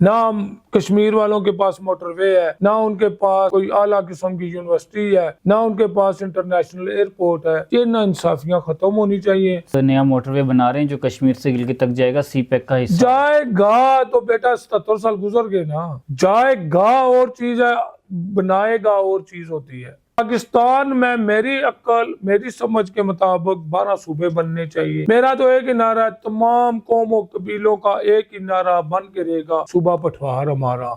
نہ کشمیر والوں کے پاس موٹر وے ہے، نہ ان کے پاس کوئی اعلیٰ قسم کی یونیورسٹی ہے، نہ ان کے پاس انٹرنیشنل ایئرپورٹ ہے۔ یہ نا انصافیاں ختم ہونی چاہیے۔ نیا موٹر وے بنا رہے ہیں جو کشمیر سے گلگت تک جائے گا، سی پیک کا حصہ جائے گا تو بیٹا 77 سال گزر گئے نا، جائے گا اور چیز ہے، بنائے گا اور چیز ہوتی ہے۔ پاکستان میں میری عقل میری سمجھ کے مطابق 12 صوبے بننے چاہیے۔ میرا تو ایک ہی نعرہ ہے، تمام قوموں قبیلوں کا ایک ہی نعرہ بن کے رہے گا، صوبہ پٹھوار ہمارا۔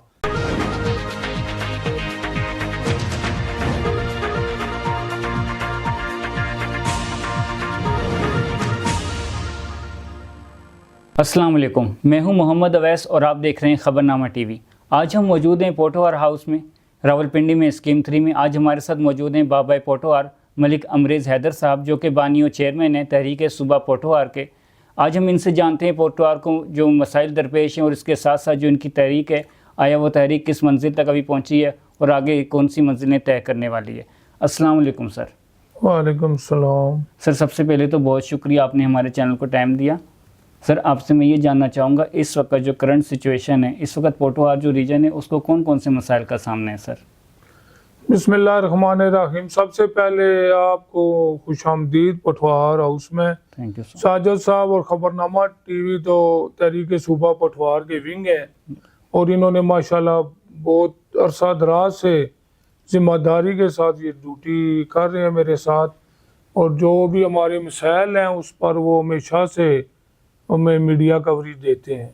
السلام علیکم، میں ہوں محمد اویس اور آپ دیکھ رہے ہیں خبرنامہ ٹی وی۔ آج ہم موجود ہیں پوٹھوہار ہاؤس میں، راولپنڈی میں اسکیم 3 میں۔ آج ہمارے ساتھ موجود ہیں بابا پوٹھوہار ملک امریز حیدر صاحب، جو کہ بانی و چیئرمین ہیں تحریک صوبہ پوٹھوہار کے۔ آج ہم ان سے جانتے ہیں پوٹھوہار کو جو مسائل درپیش ہیں اور اس کے ساتھ ساتھ جو ان کی تحریک ہے، آیا وہ تحریک کس منزل تک ابھی پہنچی ہے اور آگے کون سی منزلیں طے کرنے والی ہے۔ السلام علیکم سر۔ وعلیکم السلام۔ سر سب سے پہلے تو بہت شکریہ آپ نے ہمارے چینل کو ٹائم دیا۔ سر آپ سے میں یہ جاننا چاہوں گا، اس وقت جو کرنٹ سچویشن ہے، اس وقت پوٹھوہار جو ریجن ہے اس کو کون کون سے مسائل کا سامنا ہے سر؟ بسم اللہ الرحمن الرحیم۔ سب سے پہلے آپ کو خوش آمدید پٹھوہار ہاؤس میں۔ Thank you sir. ساجد صاحب اور خبرنامہ ٹی وی تو تحریک صوبہ پٹھوہار کے ونگ ہیں، اور انہوں نے ماشاءاللہ بہت عرصہ دراز سے ذمہ داری کے ساتھ یہ ڈیوٹی کر رہے ہیں میرے ساتھ، اور جو بھی ہمارے مسائل ہیں اس پر وہ ہمیشہ سے ہمیں میڈیا کوریج دیتے ہیں۔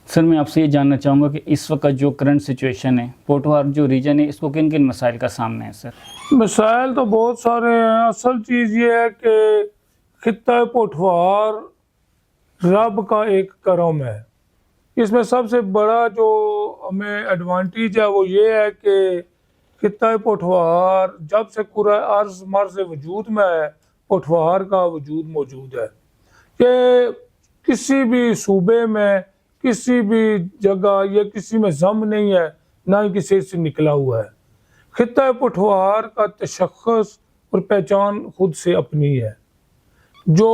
سر میں آپ سے یہ جاننا چاہوں گا کہ اس وقت جو کرنٹ سچویشن ہے، پوٹھوہار جو ریجن ہے، اس کو کن کن مسائل کا سامنا ہے سر؟ مسائل تو بہت سارے ہیں۔ اصل چیز یہ ہے کہ خطہ پٹھوہار رب کا ایک کرم ہے۔ اس میں سب سے بڑا جو ہمیں ایڈوانٹیج ہے وہ یہ ہے کہ خطہ پٹھوہار جب سے کرۂ ارض مرز وجود میں ہے، پٹھوہار کا وجود موجود ہے، کہ کسی بھی صوبے میں کسی بھی جگہ یا کسی میں ضم نہیں ہے، نہ ہی کسی سے نکلا ہوا ہے۔ خطہ پٹھوہار کا تشخص اور پہچان خود سے اپنی ہے، جو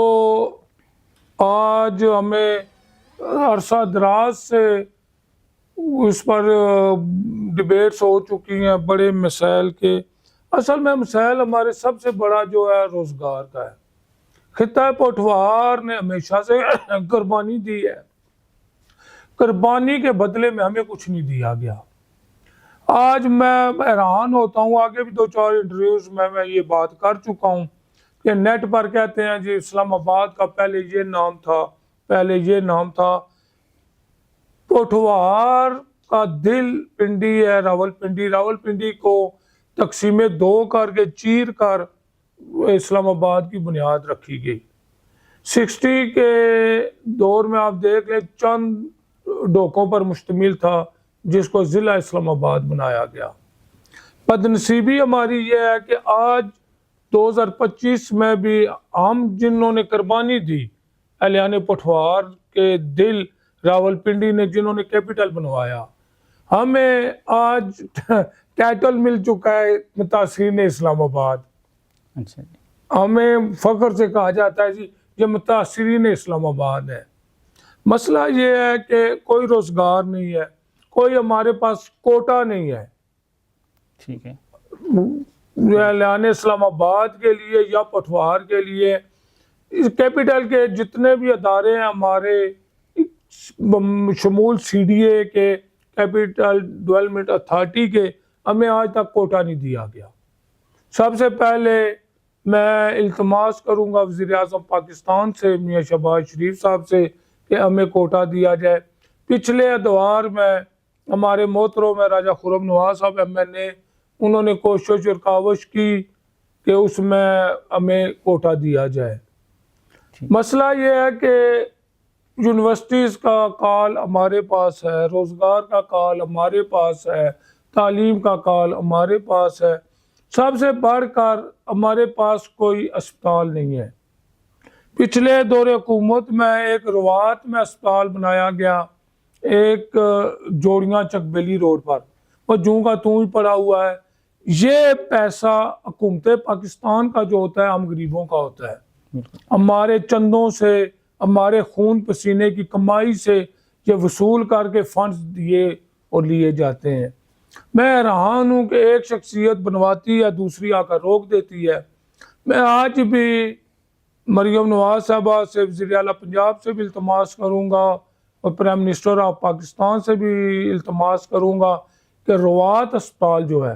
آج ہمیں عرصہ دراز سے اس پر ڈیبیٹس ہو چکی ہیں بڑے مسائل کے۔ اصل میں مسائل ہمارے سب سے بڑا جو ہے روزگار کا ہے۔ خطہ پٹھوہار نے ہمیشہ سے قربانی دی ہے، قربانی کے بدلے میں ہمیں کچھ نہیں دیا گیا۔ آج میں حیران ہوتا ہوں، آگے بھی 2-4 انٹرویوز میں یہ بات کر چکا ہوں کہ نیٹ پر کہتے ہیں جی اسلام آباد کا پہلے یہ نام تھا، پہلے یہ نام تھا۔ پٹھوہار کا دل پنڈی ہے راولپنڈی، راولپنڈی کو تقسیم 2 کر کے چیر کر اسلام آباد کی بنیاد رکھی گئی۔ 60 کے دور میں آپ دیکھ لیں چند ڈوکوں پر مشتمل تھا جس کو ضلع اسلام آباد بنایا گیا۔ بدنصیبی ہماری یہ ہے کہ آج 2025 میں بھی ہم جنہوں نے قربانی دی، اہلیان پٹھوہار کے دل راولپنڈی نے جنہوں نے کیپٹل بنوایا، ہمیں آج ٹائٹل مل چکا ہے متاثرین اسلام آباد۔ اچھا جی۔ ہمیں فخر سے کہا جاتا ہے جی یہ متاثرین اسلام آباد ہے۔ مسئلہ یہ ہے کہ کوئی روزگار نہیں ہے، کوئی ہمارے پاس کوٹا نہیں ہے۔ ٹھیک ہے۔ اہلیان اسلام آباد کے لیے یا پٹھوہار کے لیے کیپٹل کے جتنے بھی ادارے ہیں ہمارے، شمول CDA کے، کیپٹل ڈیولپمنٹ اتھارٹی کے، ہمیں آج تک کوٹا نہیں دیا گیا۔ سب سے پہلے میں التماس کروں گا وزیر اعظم پاکستان سے میاں شہباز شریف صاحب سے کہ ہمیں کوٹا دیا جائے۔ پچھلے ادوار میں ہمارے محترم میں راجہ خرم نواز صاحب MNA، انہوں نے کوشش اور کاوش کی کہ اس میں ہمیں کوٹا دیا جائے۔ مسئلہ یہ ہے کہ یونیورسٹیز کا کال ہمارے پاس ہے، روزگار کا کال ہمارے پاس ہے، تعلیم کا کال ہمارے پاس ہے، سب سے بڑھ کر ہمارے پاس کوئی اسپتال نہیں ہے۔ پچھلے دور حکومت میں ایک روات میں اسپتال بنایا گیا، ایک جوڑیاں چکبیلی روڈ پر، وہ جوں کا توں ہی پڑا ہوا ہے۔ یہ پیسہ حکومت پاکستان کا جو ہوتا ہے ہم غریبوں کا ہوتا ہے، ہمارے چندوں سے، ہمارے خون پسینے کی کمائی سے یہ وصول کر کے فنڈز دیے اور لیے جاتے ہیں۔ میں حیران ہوں کہ ایک شخصیت بنواتی ہے، دوسری آ کر روک دیتی ہے۔ میں آج بھی مریم نواز صاحبہ سے، وزیر اعلیٰ پنجاب سے بھی التماس کروں گا اور پرائم منسٹر آف پاکستان سے بھی التماس کروں گا کہ روات اسپتال جو ہے،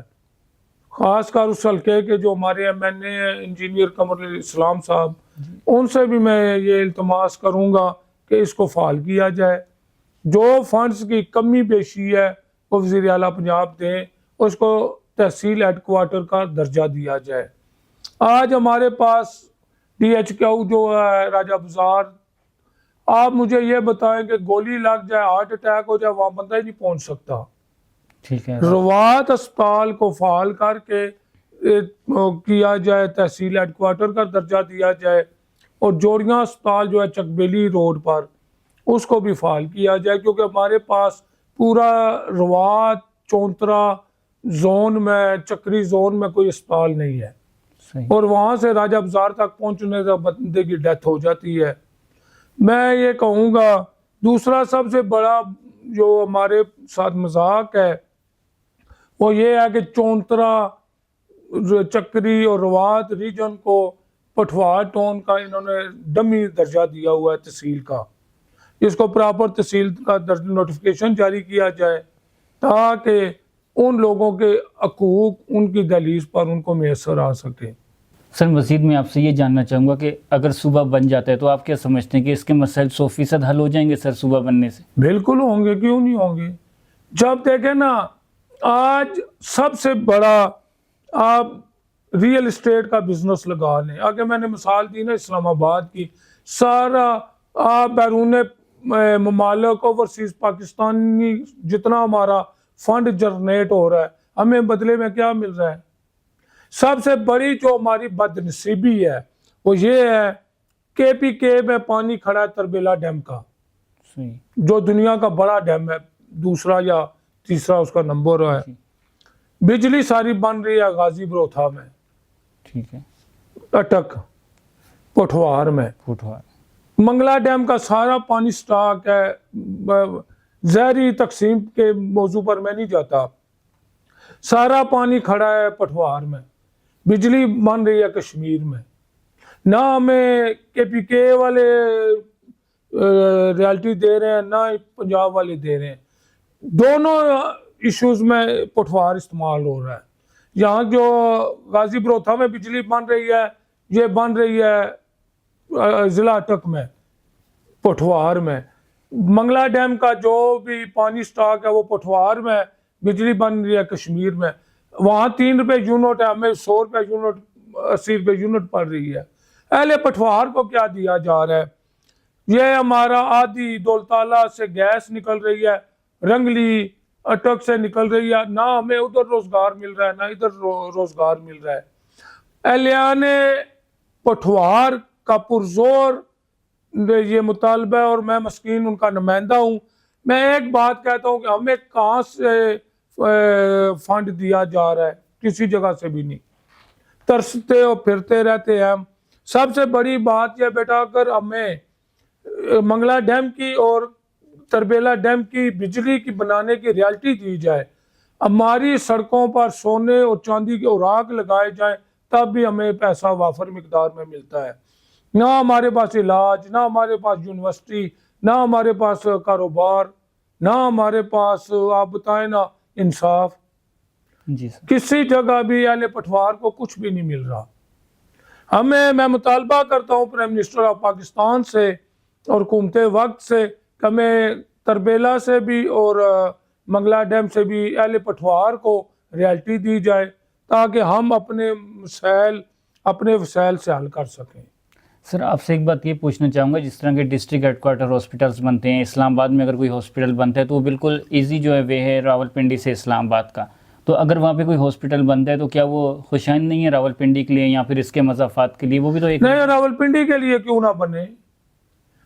خاص کر اس حلقے کے جو ہمارے ایم این اے ہیں انجینئر قمر اسلام صاحب، ان سے بھی میں یہ التماس کروں گا کہ اس کو فعال کیا جائے۔ جو فنڈز کی کمی بیشی ہے وہ وزیر اعلیٰ پنجاب دیں، اس کو تحصیل ہیڈ کوارٹر کا درجہ دیا جائے۔ آج ہمارے پاس ڈی ایچ کیو جو ہے راجہ بازار، آپ مجھے یہ بتائیں کہ گولی لگ جائے، ہارٹ اٹیک ہو جائے، وہاں بندہ ہی نہیں پہنچ سکتا۔ ٹھیک ہے، روات اسپتال کو فعال کر کے کیا جائے، تحصیل ہیڈ کوارٹر کا درجہ دیا جائے، اور جوڑیاں اسپتال جو ہے چکبیلی روڈ پر، اس کو بھی فعال کیا جائے، کیونکہ ہمارے پاس پورا روات چونترا زون میں، چکری زون میں کوئی اسپتال نہیں ہے، صحیح، اور وہاں سے راجہ بازار تک پہنچنے سے بندے کی ڈیتھ ہو جاتی ہے۔ میں یہ کہوں گا دوسرا سب سے بڑا جو ہمارے ساتھ مذاق ہے وہ یہ ہے کہ چونترا، چکری اور روات ریجن کو پٹھوار ٹون کا انہوں نے ڈمی درجہ دیا ہوا ہے تحصیل کا۔ اس کو پراپر تحصیل کا نوٹیفیکیشن جاری کیا جائے تاکہ ان لوگوں کے حقوق ان کی دہلیز پر ان کو میسر آ سکے۔ سر مزید میں آپ سے یہ جاننا چاہوں گا کہ اگر صوبہ بن جاتا ہے تو آپ کیا سمجھتے ہیں کہ اس کے مسائل 100% حل ہو جائیں گے سر صوبہ بننے سے؟ بالکل ہوں گے، کیوں نہیں ہوں گے؟ جب دیکھیں نا، آج سب سے بڑا آپ ریئل اسٹیٹ کا بزنس لگا لیں۔ آگے میں نے مثال دی نا اسلام آباد کی، سارا آپ بیرون ممالک اوورسیز پاکستانی جتنا ہمارا فنڈ جنریٹ ہو رہا ہے، ہمیں بدلے میں کیا مل رہا ہے؟ سب سے بڑی جو ہماری بد نصیبی ہے وہ یہ ہے کے پی کے میں پانی کھڑا ہے تربیلا ڈیم کا، صحیح، جو دنیا کا بڑا ڈیم ہے، دوسرا یا تیسرا اس کا نمبر ہے۔ بجلی ساری بن رہی ہے غازی بروتھا میں، ٹھیک ہے، اٹک، پٹھوار میں۔ پٹھوار، منگلا ڈیم کا سارا پانی سٹاک ہے، زہری تقسیم کے موضوع پر میں نہیں جاتا، سارا پانی کھڑا ہے پٹھوار میں۔ بجلی بن رہی ہے کشمیر میں، نہ ہمیں کے پی کے والے ریالٹی دے رہے ہیں، نہ پنجاب والے دے رہے ہیں۔ دونوں ایشوز میں پٹھوار استعمال ہو رہا ہے۔ یہاں جو غازی بروتھا میں بجلی بن رہی ہے، یہ بن رہی ہے ضلع اٹک میں، پٹھوار میں۔ منگلا ڈیم کا جو بھی پانی سٹاک ہے وہ پٹھوار میں، بجلی بن رہی ہے کشمیر میں۔ وہاں 3 روپے یونٹ ہے، ہمیں 100 روپے یونٹ، 80 روپے یونٹ پڑ رہی ہے۔ اہل پٹھوار کو کیا دیا جا رہا ہے؟ یہ ہمارا آدھی دولتالہ سے گیس نکل رہی ہے، رنگلی اٹک سے نکل رہی ہے، نہ ہمیں ادھر روزگار مل رہا ہے نہ ادھر روزگار مل رہا ہے۔ اہلیان پٹھوار کا پرزور یہ مطالبہ ہے، اور میں مسکین ان کا نمائندہ ہوں۔ میں ایک بات کہتا ہوں کہ ہمیں کہاں سے فنڈ دیا جا رہا ہے؟ کسی جگہ سے بھی نہیں، ترستے اور پھرتے رہتے ہیں ہم۔ سب سے بڑی بات یہ بیٹا، اگر ہمیں منگلا ڈیم کی اور تربیلا ڈیم کی بجلی کی بنانے کی ریالٹی دی جائے، ہماری سڑکوں پر سونے اور چاندی کے اوراق لگائے جائیں، تب بھی ہمیں پیسہ وافر مقدار میں ملتا ہے۔ نہ ہمارے پاس علاج، نہ ہمارے پاس یونیورسٹی، نہ ہمارے پاس کاروبار، نہ ہمارے پاس آپ بتائیں نا انصاف۔ جی سر، کسی جگہ بھی اہل پٹھوار کو کچھ بھی نہیں مل رہا۔ میں مطالبہ کرتا ہوں پرائم منسٹر آف پاکستان سے اور حکومت وقت سے کہ ہمیں تربیلا سے بھی اور منگلا ڈیم سے بھی اہل پٹھوار کو ریالٹی دی جائے تاکہ ہم اپنے وسائل سے حل کر سکیں۔ سر آپ سے ایک بات یہ پوچھنا چاہوں گا، جس طرح کے ڈسٹرکٹ ہیڈ کوارٹر ہاسپٹلس بنتے ہیں، اسلام آباد میں اگر کوئی ہاسپٹل بنتا ہے تو وہ بالکل ایزی جو ہے وے ہے راولپنڈی سے اسلام آباد کا، تو اگر وہاں پہ کوئی ہاسپٹل بنتا ہے تو کیا وہ خوشائن نہیں ہے راولپنڈی کے لیے یا پھر اس کے مضافات کے لیے؟ وہ بھی تو ایک نہیں، راولپنڈی کے لیے کیوں نہ بنے؟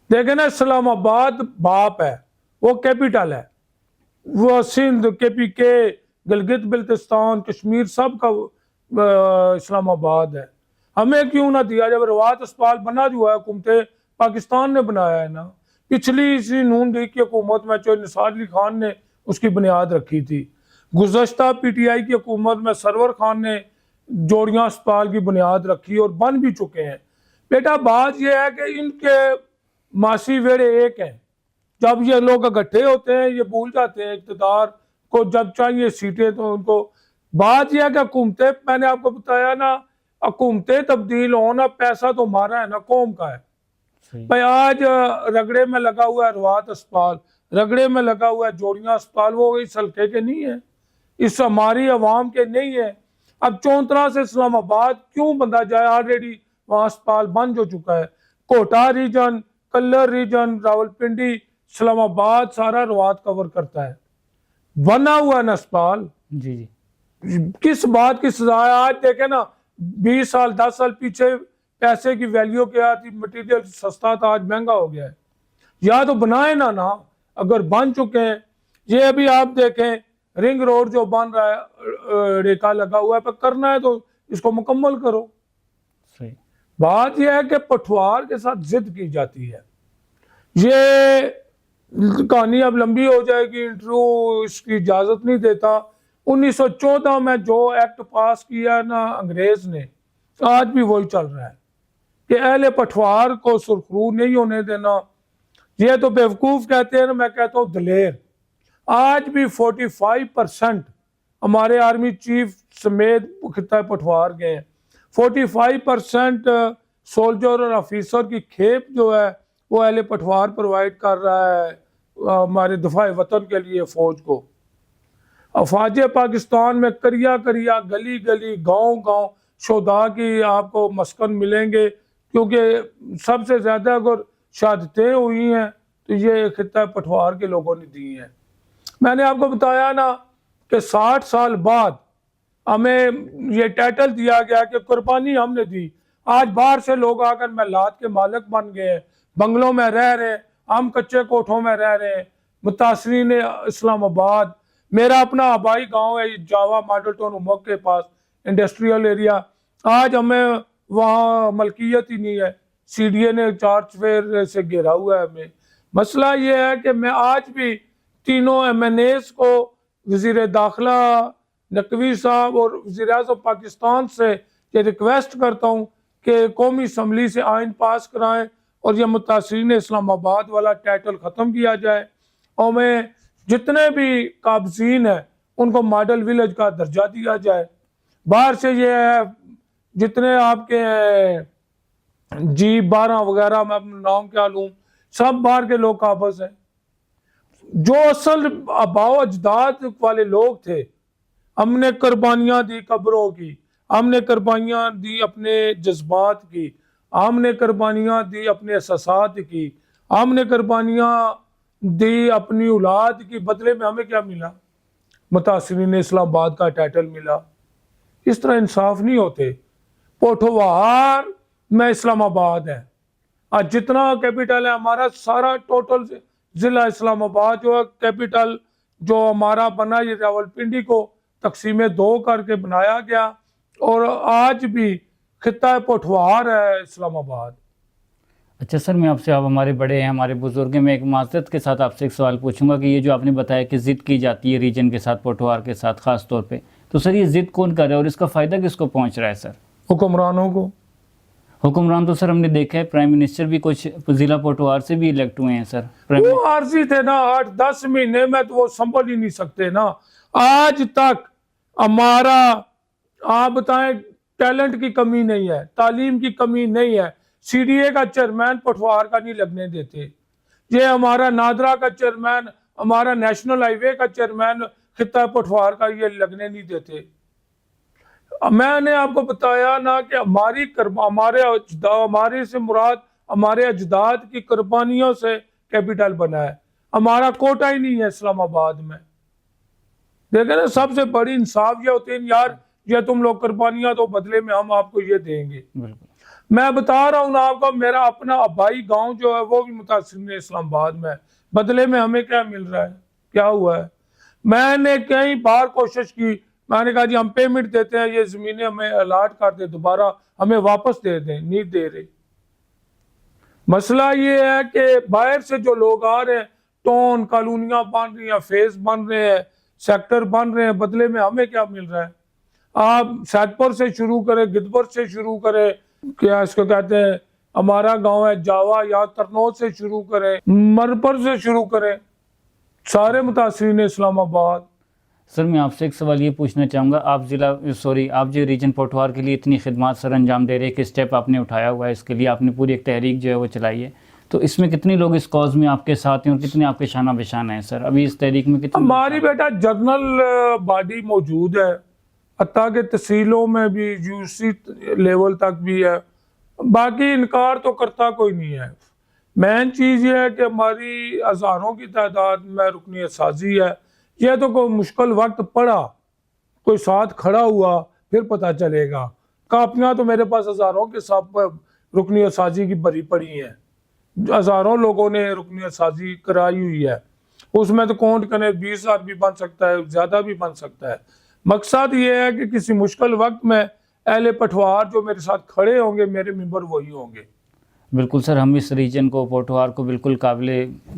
دیکھیں نا، اسلام آباد باپ ہے، وہ کیپٹل ہے، وہ سندھ، کے پی کے، گلگت بلتستان، کشمیر سب کا اسلام آباد ہے۔ ہمیں کیوں نہ دیا؟ جب روات اسپتال بنا جو ہے حکومت پاکستان نے بنایا ہے نا، پچھلی اسی نون لیگ کی حکومت میں جو نثار علی خان نے اس کی بنیاد رکھی تھی، گزشتہ پی ٹی آئی کی حکومت میں سرور خان نے جوڑیاں اسپتال کی بنیاد رکھی اور بن بھی چکے ہیں۔ بیٹا بات یہ ہے کہ ان کے ماسی ویڑے ایک ہیں، جب یہ لوگ اکٹھے ہوتے ہیں یہ بھول جاتے ہیں اقتدار کو، جب چاہیے سیٹیں تو ان کو۔ بات یہ ہے کہ حکومتیں، میں نے آپ کو بتایا نا، حکومتیں تبدیل ہونا، پیسہ تو ہمارا ہے نا، قوم کا ہے۔ بھائی آج رگڑے میں لگا ہوا ہے روات اسپتال، رگڑے میں لگا ہوا ہے جوڑیاں اسپتال، وہ اس حلقے کے نہیں ہے، اس ہماری عوام کے نہیں ہے۔ اب چونترا سے اسلام آباد کیوں بندہ جائے؟ آلریڈی وہاں اسپتال بن جو چکا ہے۔ Kota region, Kallar region, Rawalpindi, Islamabad سارا روات کور کرتا ہے، بنا ہوا ہے نا اسپتال۔ جی جی کس بات کی سزا ہے؟ آج دیکھیں نا، 20 سال 10 سال پیچھے پیسے کی ویلیو کیا تھی، مٹیریل سستا تھا، آج مہنگا ہو گیا ہے۔ یا تو بنائے نا اگر بن چکے ہیں۔ یہ ابھی آپ دیکھیں رنگ روڈ جو بن رہا ہے، ریکا لگا ہوا ہے، پر کرنا ہے تو اس کو مکمل کرو۔ صحیح۔ بات یہ ہے کہ پٹوار کے ساتھ ضد کی جاتی ہے۔ یہ کہانی اب لمبی ہو جائے گی، انٹرویو اس کی اجازت نہیں دیتا۔ 1914 میں جو ایکٹ پاس کیا ہے نا انگریز نے، آج بھی وہی چل رہا ہے کہ اہل پٹوار کو سرخرو نہیں ہونے دینا۔ یہ تو بیوقوف کہتے ہیں نا، میں کہتا ہوں دلیر۔ آج بھی 45% ہمارے آرمی چیف سمیت خطہ پٹوار گئے ہیں۔ 45% سولجر اور آفیسر کی کھیپ جو ہے وہ اہل پٹوار پرووائڈ کر رہا ہے ہمارے دفاع وطن کے لیے فوج کو۔ افواج پاکستان میں کریا گلی گلی گاؤں شہداء کی آپ کو مسکن ملیں گے، کیونکہ سب سے زیادہ اگر شہادتیں ہوئی ہیں تو یہ خطہ پٹوار کے لوگوں نے دی ہیں۔ میں نے آپ کو بتایا نا کہ 60 سال بعد ہمیں یہ ٹائٹل دیا گیا کہ قربانی ہم نے دی۔ آج باہر سے لوگ آ کر محلات کے مالک بن گئے ہیں، بنگلوں میں رہ رہے ہیں، ہم کچے کوٹھوں میں رہ رہے ہیں۔ متاثرین اسلام آباد، میرا اپنا آبائی گاؤں ہے جاوا ماڈل ٹاؤن اموگ کے پاس، انڈسٹریل ایریا، آج ہمیں وہاں ملکیت ہی نہیں ہے، سی ڈی اے نے چارج فیر سے گھیرا ہوا ہے ہمیں۔ مسئلہ یہ ہے کہ میں آج بھی تینوں ایم این ایز کو، وزیر داخلہ نقوی صاحب اور وزیر اعظم پاکستان سے یہ ریکویسٹ کرتا ہوں کہ قومی اسمبلی سے آئین پاس کرائیں اور یہ متاثرین اسلام آباد والا ٹائٹل ختم کیا جائے، اور میں جتنے بھی قابضین ہیں ان کو ماڈل ولیج کا درجہ دیا جائے۔ باہر سے یہ ہے جتنے آپ کے G12 وغیرہ، میں اپنا نام کیا لوں، سب باہر کے لوگ قابض ہیں۔ جو اصل آباء و اجداد والے لوگ تھے، ہم نے قربانیاں دی قبروں کی، ہم نے قربانیاں دی اپنے جذبات کی، ہم نے قربانیاں دی اپنے احساسات کی، ہم نے قربانیاں دی اپنی اولاد کی، بدلے میں ہمیں کیا ملا؟ متاثرین اسلام آباد کا ٹائٹل ملا۔ اس طرح انصاف نہیں ہوتے۔ پوٹھوہار میں اسلام آباد ہے، آج جتنا کیپٹل ہے ہمارا، سارا ٹوٹل ضلع اسلام آباد جو ہے کیپٹل جو ہمارا بنا، یہ راولپنڈی کو تقسیم 2 کر کے بنایا گیا، اور آج بھی خطہ پوٹھوہار ہے اسلام آباد۔ اچھا سر، میں آپ سے، آپ ہمارے بڑے ہیں، ہمارے بزرگ ہیں، میں ایک معذرت کے ساتھ آپ سے ایک سوال پوچھوں گا کہ یہ جو آپ نے بتایا کہ ضد کی جاتی ہے ریجن کے ساتھ، پوٹھوہار کے ساتھ خاص طور پہ، تو سر یہ ضد کون کر رہا ہے اور اس کا فائدہ کس کو پہنچ رہا ہے سر؟ حکمرانوں کو۔ حکمران تو سر ہم نے دیکھا ہے، پرائم منسٹر بھی کچھ ضلع پوٹھوہار سے بھی الیکٹ ہوئے ہیں سر۔ وہ عارضی تھے نا، 8-10 مہینے میں تو وہ سنبھل ہی نہیں سکتے نا۔ آج تک ہمارا، آپ بتائیں، ٹیلنٹ کی کمی نہیں ہے، تعلیم کی کمی نہیں ہے۔ سی ڈی اے کا چیئرمین پٹوار کا نہیں لگنے دیتے، یہ ہمارا نادرا کا چیئرمین، ہمارا نیشنل ہائی وے کا چیئرمین خطہ پٹوار کا یہ لگنے نہیں دیتے۔ میں نے آپ کو بتایا نا کہ ہمارے سے مراد ہمارے اجداد کی قربانیوں سے کیپٹل بنا ہے، ہمارا کوٹا ہی نہیں ہے اسلام آباد میں۔ دیکھیں نا، سب سے بڑی انصاف یہ ہوتے ہیں، یار یہ تم لوگ قربانیاں تو بدلے میں ہم آپ کو یہ دیں گے۔ میں بتا رہا ہوں نا آپ کو، میرا اپنا آبائی گاؤں جو ہے وہ بھی متاثرین اسلام آباد میں، بدلے میں ہمیں کیا مل رہا ہے؟ کیا ہوا ہے؟ میں نے کئی بار کوشش کی، میں نے کہا جی ہم پیمنٹ دیتے ہیں، یہ زمینیں ہمیں الاٹ کر دیں، دوبارہ ہمیں واپس دے دیں، نہیں دے رہے۔ مسئلہ یہ ہے کہ باہر سے جو لوگ آ رہے ہیں، ٹون کالونیاں بن رہی ہیں، فیز بن رہے ہیں، سیکٹر بن رہے ہیں، بدلے میں ہمیں کیا مل رہا ہے؟ آپ سیدپور سے شروع کریں، گدبر سے شروع کریں، کیا اس کو کہتے ہیں، ہمارا گاؤں ہے جاوا یا ترنوت سے شروع کریں، مرپر سے شروع کریں، سارے متاثرین اسلام آباد۔ سر میں آپ سے ایک سوال یہ پوچھنا چاہوں گا، آپ جو ریجن پوٹھوار کے لیے اتنی خدمات سر انجام دے رہے ہیں، کہ اسٹیپ آپ نے اٹھایا ہوا ہے، اس کے لیے آپ نے پوری ایک تحریک جو ہے وہ چلائی ہے، تو اس میں کتنے لوگ اس کاز میں آپ کے ساتھ ہیں اور کتنے آپ کے شانہ بشانہ ہیں سر؟ ابھی اس تحریک میں کتنے؟ ہماری بیٹا جرنل باڈی موجود ہے، حتیٰ کہ تحصیلوں میں بھی، یونیورسٹی لیول تک بھی ہے، باقی انکار تو کرتا کوئی نہیں ہے۔ مین چیز یہ ہے کہ ہماری ہزاروں کی تعداد میں رکنیت سازی ہے، یہ تو کوئی مشکل وقت پڑا، کوئی ساتھ کھڑا ہوا پھر پتہ چلے گا۔ کاپیاں تو میرے پاس ہزاروں کے ساتھ رکنیت سازی کی بھری پڑی ہیں، ہزاروں لوگوں نے رکنیت سازی کرائی ہوئی ہے، اس میں تو کاؤنٹ کریں 20,000 بھی بن سکتا ہے، زیادہ بھی بن سکتا ہے۔ مقصد یہ ہے کہ کسی مشکل وقت میں اہل پٹھوار جو میرے ساتھ کھڑے ہوں گے، میرے ممبر وہی ہوں گے۔ بالکل سر، ہم اس ریجن کو، پوٹھوار کو، بالکل قابل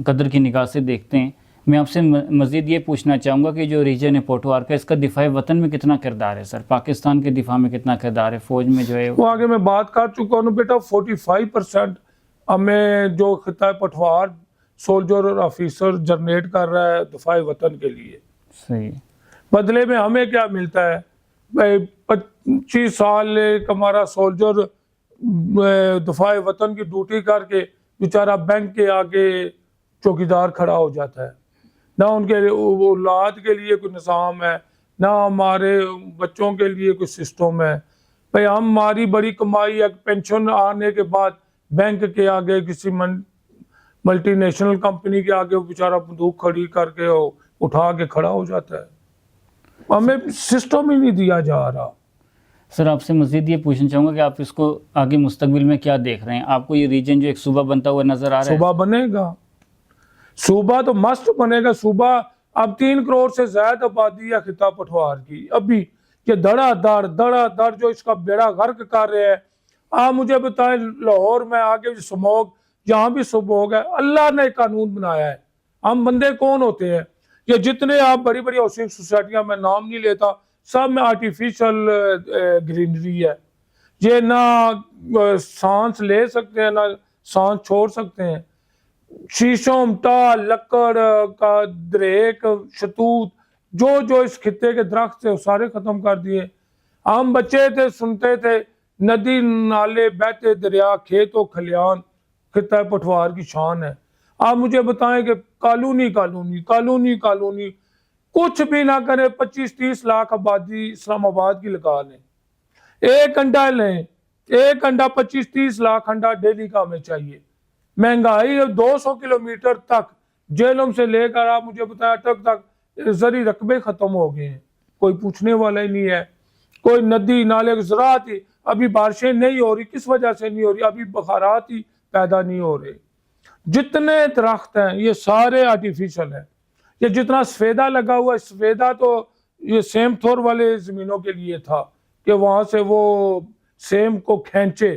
قدر کی نگاہ سے دیکھتے ہیں۔ میں آپ سے مزید یہ پوچھنا چاہوں گا کہ جو ریجن ہے پوٹھوار کا، اس کا دفاع وطن میں کتنا کردار ہے سر؟ پاکستان کے دفاع میں کتنا کردار ہے؟ فوج میں جو ہے وہ آگے میں بات کر چکا ہوں بیٹا، 45% ہمیں جو خطہ پٹھوار سولجر اور آفیسر جنریٹ کر رہا ہے دفاع وطن کے لیے۔ صحیح۔ بدلے میں ہمیں کیا ملتا ہے؟ 25 سال ایک ہمارا سولجر دفاع وطن کی ڈیوٹی کر کے بیچارہ بینک کے آگے چوکیدار کھڑا ہو جاتا ہے، نہ ان کے اولاد کے لیے کوئی نظام ہے، نہ ہمارے بچوں کے لیے کوئی سسٹم ہے۔ بھئی ہماری بڑی کمائی ہے، پینشن آنے کے بعد بینک کے آگے، کسی ملٹی نیشنل کمپنی کے آگے وہ بیچارہ بندوق کھڑی کر کے اٹھا کے کھڑا ہو جاتا ہے۔ ہمیں سسٹم ہی نہیں دیا جا رہا۔ سر آپ سے مزید یہ پوچھنا چاہوں گا کہ آپ اس کو آگے مستقبل میں کیا دیکھ رہے ہیں؟ آپ کو یہ ریجن جو ایک صوبہ بنتا ہوا نظر آ رہا ہے؟ صوبہ بنے گا، صوبہ تو مست بنے گا۔ صوبہ اب 3 کروڑ سے زائد آبادی ہے خطہ پٹھوار کی، ابھی یہ دڑا دڑ جو اس کا بیڑا غرق کر رہے ہیں۔ آپ مجھے بتائیں، لاہور میں آگے سموگ، یہاں بھی سموگ ہے، اللہ نے قانون بنایا ہے، ہم بندے کون ہوتے ہیں؟ یہ جتنے آپ بڑی بڑی ہاؤسنگ سوسائٹیاں، میں نام نہیں لیتا، سب میں آرٹیفیشل گرینری ہے، یہ نہ سانس لے سکتے ہیں نہ سانس چھوڑ سکتے ہیں۔ شیشم، ٹال، لکڑ کا دریک، شتوت، جو اس خطے کے درخت تھے وہ سارے ختم کر دیے۔ ہم بچے تھے، سنتے تھے، ندی نالے بہتے دریا، کھیت و کھلیان خطہ پٹھوار کی شان ہے۔ آپ مجھے بتائیں کہ کالونی کچھ بھی نہ کرے، 25-30 لاکھ آبادی اسلام آباد کی لگا لیں، ایک انڈا لیں، ایک انڈا 25-30 لاکھ انڈا ڈیلی کا ہمیں چاہیے۔ مہنگائی 200 کلومیٹر تک، جیلوں سے لے کر آپ مجھے بتایا تک زرعی رقبے ختم ہو گئے ہیں، کوئی پوچھنے والا ہی نہیں ہے۔ کوئی ندی نالے زراعت ہی، ابھی بارشیں نہیں ہو رہی، کس وجہ سے نہیں ہو رہی؟ ابھی بخارات ہی پیدا نہیں ہو رہے۔ جتنے درخت ہیں یہ سارے آرٹیفیشل ہیں۔ یہ جتنا سفیدہ لگا ہوا ہے، سفیدہ تو یہ سیم تھور والے زمینوں کے لیے تھا کہ وہاں سے وہ سیم کو کھینچے،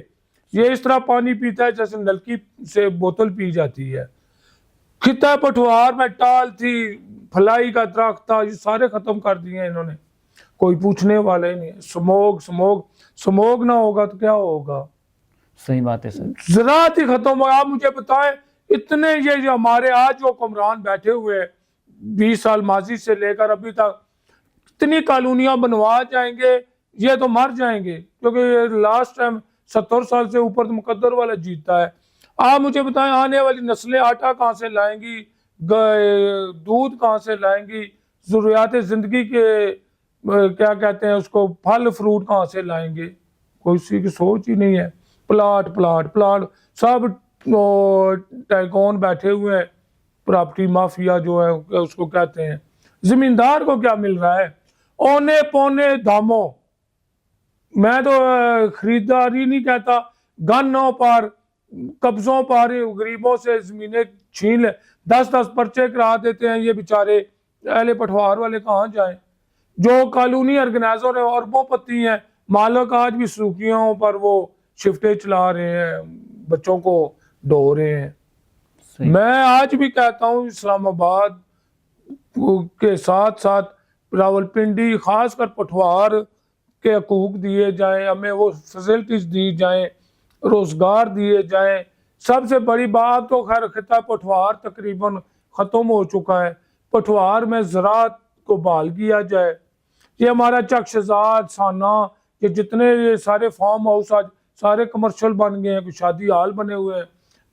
یہ اس طرح پانی پیتا ہے جیسے نلکی سے بوتل پی جاتی ہے۔ خطہ پٹھوار میں ٹال تھی، پھلائی کا درخت تھا، یہ سارے ختم کر دیے ہیں انہوں نے، کوئی پوچھنے والا ہی نہیں۔ سموگ نہ ہوگا تو کیا ہوگا؟ صحیح بات ہے سر۔ زراعت ہی ختم ہو۔ آپ مجھے بتائیں، اتنے یہ جو ہمارے آج جو حکمران بیٹھے ہوئے 20 سال ماضی سے لے کر ابھی تک، اتنی کالونیاں بنوا جائیں گے، یہ تو مر جائیں گے، کیونکہ یہ لاسٹ ٹائم 70 سال سے اوپر مقدر والا جیتا ہے۔ آپ مجھے بتائیں، آنے والی نسلیں آٹا کہاں سے لائیں گی، دودھ کہاں سے لائیں گی، ضروریات زندگی کے کیا کہتے ہیں اس کو، پھل فروٹ کہاں سے لائیں گے؟ کوئی سی کی سوچ ہی نہیں ہے۔ پلاٹ سب ٹائکون بیٹھے ہوئے ہیں، پراپرٹی مافیا جو ہے اس کو کہتے ہیں۔ زمیندار کو کیا مل رہا ہے؟ اونے پونے داموں، میں تو خریداری نہیں کہتا، گنوں پر، قبضوں پر غریبوں سے زمینیں چھین لے، 10 پرچے کرا دیتے ہیں یہ بیچارے اہل پٹھوار والے، کہاں جائیں؟ جو کالونی آرگنائزر ہیں اربوں پتی ہیں، مالک آج بھی سوکیوں پر وہ شفٹیں چلا رہے ہیں، بچوں کو ڈھو رہے ہیں. صحیح. میں آج بھی کہتا ہوں اسلام آباد کے ساتھ ساتھ راولپنڈی خاص کر پٹھوار کے حقوق دیے جائیں, ہمیں وہ فیسلٹیز دی جائیں, روزگار دیے جائیں. سب سے بڑی بات تو خیر خطہ پٹھوار تقریباً ختم ہو چکا ہے, پٹھوار میں زراعت کو بحال کیا جائے. یہ ہمارا چک شہزاد سانا یہ جتنے یہ سارے فارم ہاؤس آج سارے کمرشل بن گئے ہیں, کچھ شادی ہال بنے ہوئے ہیں,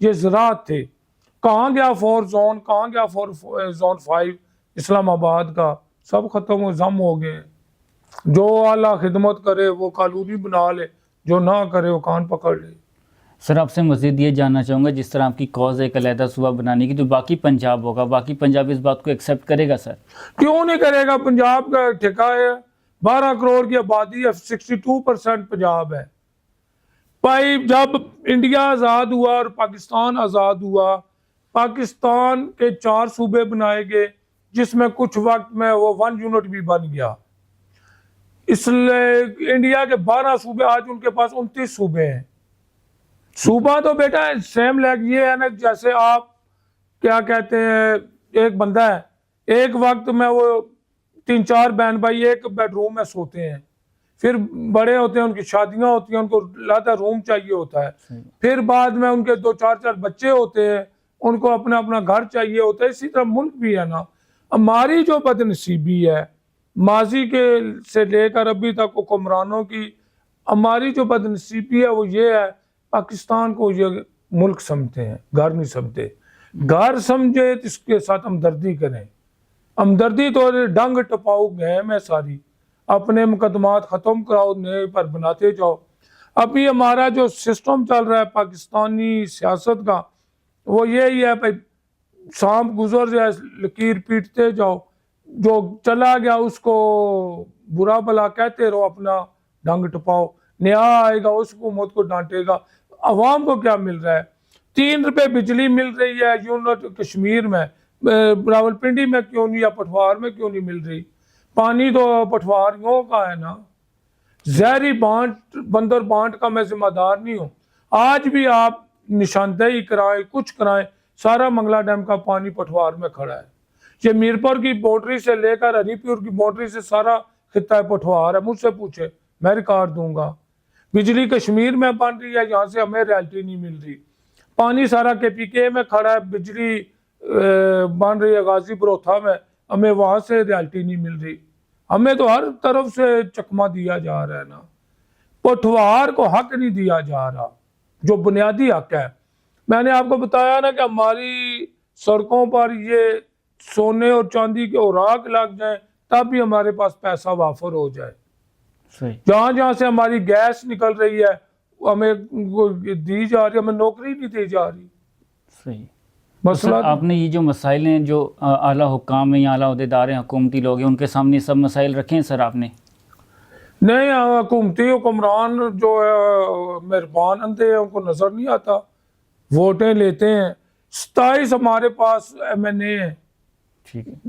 یہ زراعت تھے. کہاں گیا 4 زون, کہاں گیا 4 زون 5 اسلام آباد کا, سب ختم و ضم ہو گئے. جو اعلیٰ خدمت کرے وہ کالونی بنا لے, جو نہ کرے وہ کان پکڑ لے. سر آپ سے مزید یہ جاننا چاہوں گا, جس طرح آپ کی کاز ہے ایک علیحدہ صوبہ بنانے کی, تو باقی پنجاب ہوگا, باقی پنجاب اس بات کو ایکسیپٹ کرے گا سر؟ کیوں نہیں کرے گا؟ پنجاب کا ٹھیکہ ہے, 12 کروڑ کی آبادی ہے, 62% پنجاب ہے. بھائی جب انڈیا آزاد ہوا اور پاکستان آزاد ہوا, پاکستان کے 4 صوبے بنائے گئے, جس میں کچھ وقت میں وہ 1 یونٹ بھی بن گیا. اس لیے انڈیا کے 12 صوبے, آج ان کے پاس 29 صوبے ہیں. صوبہ تو بیٹا سیم لیک یہ ہے نا, جیسے آپ کیا کہتے ہیں, ایک بندہ ہے, ایک وقت میں وہ 3-4 بہن بھائی ایک بیڈ روم میں سوتے ہیں, پھر بڑے ہوتے ہیں, ان کی شادیاں ہوتی ہیں, ان کو لاتا روم چاہیے ہوتا ہے, پھر بعد میں ان کے 2-4 بچے ہوتے ہیں, ان کو اپنا اپنا گھر چاہیے ہوتا ہے. اسی طرح ملک بھی ہے نا. ہماری جو بدنصیبی ہے ماضی کے سے لے کر ابھی تک حکمرانوں کی, ہماری جو بدنصیبی ہے وہ یہ ہے, پاکستان کو یہ ملک سمجھتے ہیں, گھر نہیں سمجھتے. گھر سمجھے تو اس کے ساتھ ہمدردی کریں. ہمدردی تو ڈنگ ٹپاؤ گئے میں ساری, اپنے مقدمات ختم کراؤ, نئے پر بناتے جاؤ. ابھی ہمارا جو سسٹم چل رہا ہے پاکستانی سیاست کا, وہ یہی ہے بھائی, سانپ گزر جائے لکیر پیٹتے جاؤ, جو چلا گیا اس کو برا بلا کہتے رہو, اپنا ڈنگ ٹپاؤ. نیا آئے گا اس حکومت کو ڈانٹے گا. عوام کو کیا مل رہا ہے؟ 3 روپے بجلی مل رہی ہے یونٹ کشمیر میں, راولپنڈی میں کیوں نہیں, یا پٹھوار میں کیوں نہیں مل رہی؟ پانی تو پٹھواریوں کا ہے نا. زہری بانٹ بندر بانٹ کا میں ذمہ دار نہیں ہوں. آج بھی آپ نشاندہی کرائیں, کچھ کرائیں, سارا منگلا ڈیم کا پانی پٹھوار میں کھڑا ہے. یہ میرپور کی باؤنڈری سے لے کر ہری پور کی باؤنڈری سے سارا خطہ پٹھوار ہے. مجھ سے پوچھے, میں ریکارڈ دوں گا. بجلی کشمیر میں بن رہی ہے, یہاں سے ہمیں ریالٹی نہیں مل رہی. پانی سارا KPK میں کھڑا ہے, بجلی بن رہی ہے غازی بروتھا میں, ہمیں وہاں سے ریالٹی نہیں مل رہی. ہمیں تو ہر طرف سے چکمہ دیا جا رہا ہے نا. پٹھوار کو حق نہیں دیا جا رہا جو بنیادی حق ہے. میں نے آپ کو بتایا نا کہ ہماری سڑکوں پر یہ سونے اور چاندی کے اوراق لگ جائیں تب بھی ہمارے پاس پیسہ وافر ہو جائے. جہاں جہاں سے ہماری گیس نکل رہی ہے ہمیں دی جا رہی ہے, ہمیں نوکری نہیں دی جا رہی. صحیح. مسئلہ آپ نے یہ جو مسائل ہیں, جو اعلیٰ حکام ہیں یا اعلیٰ عہدیدار ہیں, حکومتی لوگ ہیں, ان کے سامنے سب مسائل رکھے ہیں سر آپ نے؟ نہیں, حکومتی حکمران جو ہے مہربان اندھے ہیں, ان کو نظر نہیں آتا. ووٹیں لیتے ہیں, 27 ہمارے پاس MNA ہیں,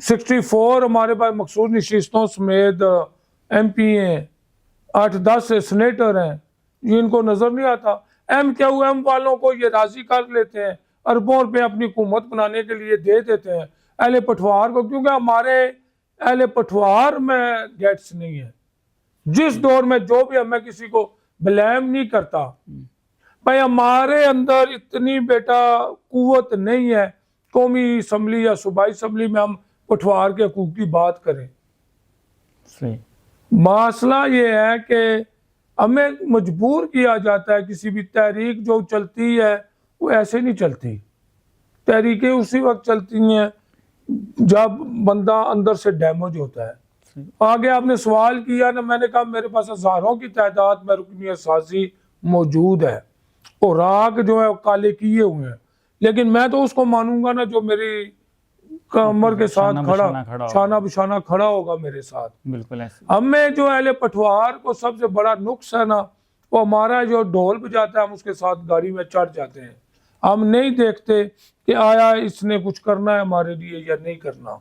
64 ہمارے پاس مخصوص نشستوں سمیت MP ہیں, 8-10 سینیٹر ہیں. یہ ان کو نظر نہیں آتا. MQM والوں کو یہ راضی کر لیتے ہیں, اربوں روپے اپنی حکومت بنانے کے لیے دے دیتے ہیں اہل پٹھوار کو, کیونکہ ہمارے اہل پٹھوار میں گیٹس نہیں ہے. جس دور میں جو بھی, ہمیں کسی کو بلیم نہیں کرتا بھائی, ہمارے اندر اتنی بیٹا قوت نہیں ہے قومی اسمبلی یا صوبائی اسمبلی میں ہم پٹھوار کے حقوق کی بات کریں. صحیح. مسئلہ یہ ہے کہ ہمیں مجبور کیا جاتا ہے. کسی بھی تحریک جو چلتی ہے وہ ایسے نہیں چلتی. تحریکیں اسی وقت چلتی ہیں جب بندہ اندر سے ڈیمیج ہوتا ہے. آگے آپ نے سوال کیا نا, میں نے کہا میرے پاس ہزاروں کی تعداد میں رکنیت سازی موجود ہے, اور راگ جو ہے کالے کیے ہوئے ہیں, لیکن میں تو اس کو مانوں گا نا جو میری کمر کے ساتھ کھڑا, شانہ بشانہ کھڑا ہوگا میرے ساتھ. بالکل ایسے. ہمیں جو اہل پٹھوار کو سب سے بڑا نقص ہے نا, وہ ہمارا جو ڈھول بجاتا ہے ہم اس کے ساتھ گاڑی میں چڑھ جاتے ہیں. ہم نہیں دیکھتے کہ آیا اس نے کچھ کرنا ہے ہمارے لیے یا نہیں کرنا.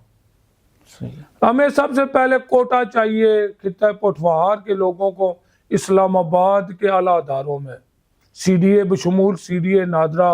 ہمیں سب سے پہلے کوٹا چاہیے خطہ پٹھوار کے لوگوں کو اسلام آباد کے اعلیٰ اداروں میں, CDA بشمول CDA نادرا,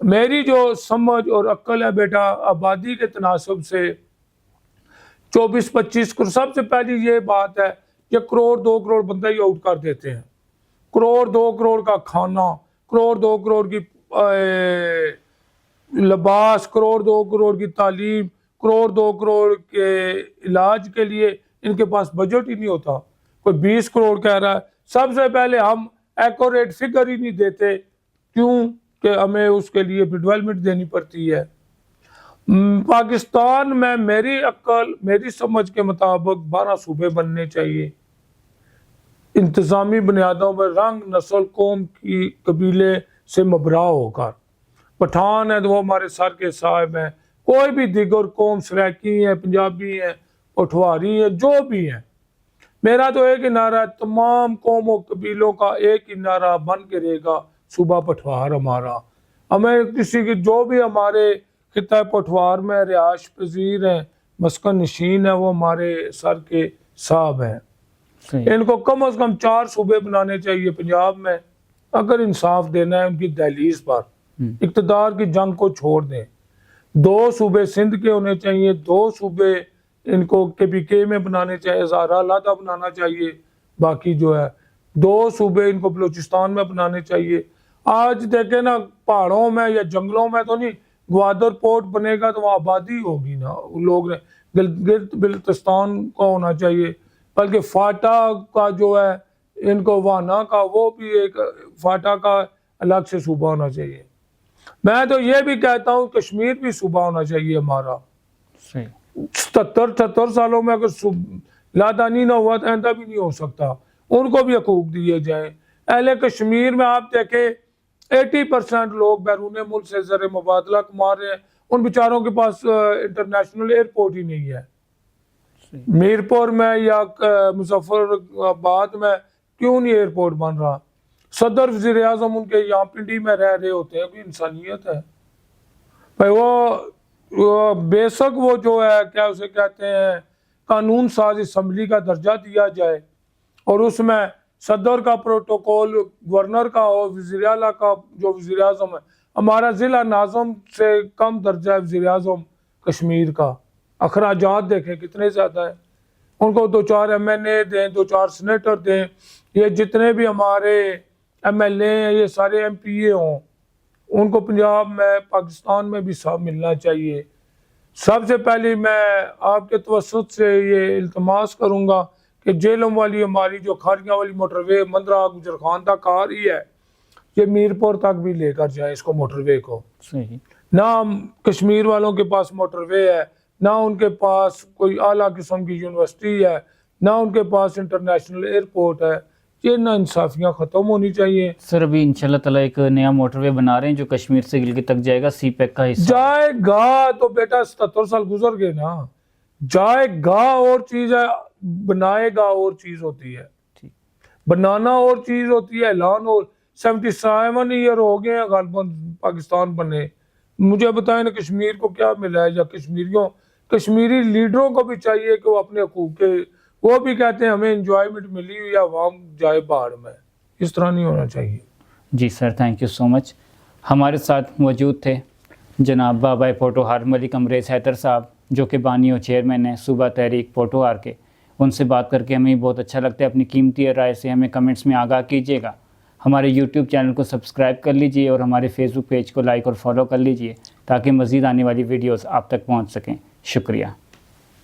میری جو سمجھ اور عقل ہے بیٹا، آبادی کے تناسب سے 24-25 کروڑ، سب سے پہلی یہ بات ہے کہ 1-2 کروڑ بندہ ہی آؤٹ کر دیتے ہیں. 1-2 کروڑ کا کھانا، 1-2 کروڑ کی لباس، 1-2 کروڑ کی تعلیم، 1-2 کروڑ کے علاج کے لیے ان کے پاس بجٹ ہی نہیں ہوتا. کوئی 20 کروڑ کہہ رہا ہے. سب سے پہلے ہم ایکوریٹ فگر ہی نہیں دیتے. کیوں؟ کہ ہمیں اس کے لیے بھی ڈیولپمنٹ دینی پڑتی ہے. پاکستان میں میری عقل، میری سمجھ کے مطابق 12 صوبے بننے چاہیے، انتظامی بنیادوں پر، رنگ، نسل، قوم کی قبیلے سے مبرا ہو کر. پٹھان ہیں تو وہ ہمارے سر کے صاحب ہیں، کوئی بھی دیگر قوم، سرائکی ہیں، پنجابی ہیں، پٹھواری ہیں، جو بھی ہیں. میرا تو ایک ہی نعرہ ہے، تمام قوموں قبیلوں کا ایک ہی نعرہ بن کے رہے گا، صوبہ پٹھوار ہمارا. ہمیں کسی کی، جو بھی ہمارے خطہ پٹھوار میں رہائش پذیر ہیں، مسکن نشین ہیں، وہ ہمارے سر کے صاحب ہیں. ان کو کم از کم 4 صوبے بنانے چاہیے پنجاب میں، اگر انصاف دینا ہے ان کی دہلیز پر. اقتدار کی جنگ کو چھوڑ دیں. 2 صوبے سندھ کے ہونے چاہیے، 2 صوبے ان کو KPK میں بنانے چاہیے، ہزارہ علیحدہ بنانا چاہیے، باقی جو ہے 2 صوبے ان کو بلوچستان میں بنانے چاہیے. آج دیکھیں نا، پہاڑوں میں یا جنگلوں میں تو نہیں، گوادر پورٹ بنے گا تو وہاں آبادی ہوگی نا. لوگ گلگت بلتستان کا ہونا چاہیے، بلکہ فاٹا کا جو ہے ان کو، وانا کا، وہ بھی ایک فاٹا کا الگ سے صوبہ ہونا چاہیے. میں تو یہ بھی کہتا ہوں کشمیر بھی صوبہ ہونا چاہیے ہمارا. 77 سالوں میں اگر علیحدہ نہیں نہ ہوا تو آئندہ بھی نہیں ہو سکتا. ان کو بھی حقوق دیے جائیں. اہل کشمیر میں آپ دیکھیں 80% لوگ بیرون ملک سے زر مبادلہ کما رہے ہیں، ان بیچاروں کے پاس انٹرنیشنل ایئرپورٹ ہی نہیں ہے. میرپور میں یا مظفر آباد میں کیوں نہیں ایئرپورٹ بن رہا؟ صدر وزیر اعظم ان کے یہاں پنڈی میں رہ رہے ہوتے ہیں. کوئی انسانیت ہے بھائی؟ وہ بیسک وہ جو ہے، کیا اسے کہتے ہیں، قانون ساز اسمبلی کا درجہ دیا جائے، اور اس میں صدر کا پروٹوکول، گورنر کا اور وزیر اعلیٰ کا جو وزیر اعظم ہے. ہمارا ضلع ناظم سے کم درجہ ہے وزیر اعظم کشمیر کا. اخراجات دیکھیں کتنے زیادہ ہیں. ان کو 2-4 MNA دیں، 2-4 سینیٹر دیں. یہ جتنے بھی ہمارے MLA ہیں، یہ سارے MPA ہوں. ان کو پنجاب میں، پاکستان میں بھی سب ملنا چاہیے. سب سے پہلی میں آپ کے توسط سے یہ التماس کروں گا کہ جیلم والی ہماری جو کھاریاں والی موٹر وے مندرہ گجرخان تک آ رہی ہے، یہ میرپور تک بھی لے کر جائیں اس کو، موٹر وے کو. نہ کشمیر والوں کے پاس موٹر وے ہے، نہ ان کے پاس کوئی اعلیٰ قسم کی یونیورسٹی ہے، نہ ان کے پاس انٹرنیشنل ایئرپورٹ ہے. یہ نا انصافیاں ختم ہونی چاہیے. سر ابھی انشاءاللہ تعالیٰ ایک نیا موٹر وے بنا رہے ہیں جو کشمیر سے گلگت تک جائے گا، سی پیک کا حصہ جائے گا. تو بیٹا 77 سال گزر گئے نا. جائے گا اور چیز ہے، بنائے گا اور چیز ہوتی ہے. بنانا اور چیز ہوتی ہے، اعلان. اور 77 ایئر ہو گئے ہیں غالباً پاکستان بنے. مجھے بتائیں نا کشمیر کو کیا ملا ہے، یا کشمیری لیڈروں کو بھی چاہیے کہ وہ اپنے حقوق کے، وہ بھی کہتے ہیں ہمیں انجوائمنٹ ملی ہوئی ہے، عوام جائے باہر میں. اس طرح نہیں ہونا چاہیے. جی سر، تھینک یو سو مچ. ہمارے ساتھ موجود تھے جناب بابا پوٹوہار ملک امریز حیدر صاحب، جو کہ بانی و چیئرمین ہیں صوبہ تحریک پوٹوہار کے. ان سے بات کر کے ہمیں بہت اچھا لگتا ہے. اپنی قیمتی رائے سے ہمیں کمنٹس میں آگاہ کیجیے گا. ہمارے یوٹیوب چینل کو سبسکرائب کر لیجئے اور ہمارے فیس بک پیج کو لائک اور فالو کر لیجئے تاکہ مزید آنے والی ویڈیوز آپ تک پہنچ سکیں. شکریہ.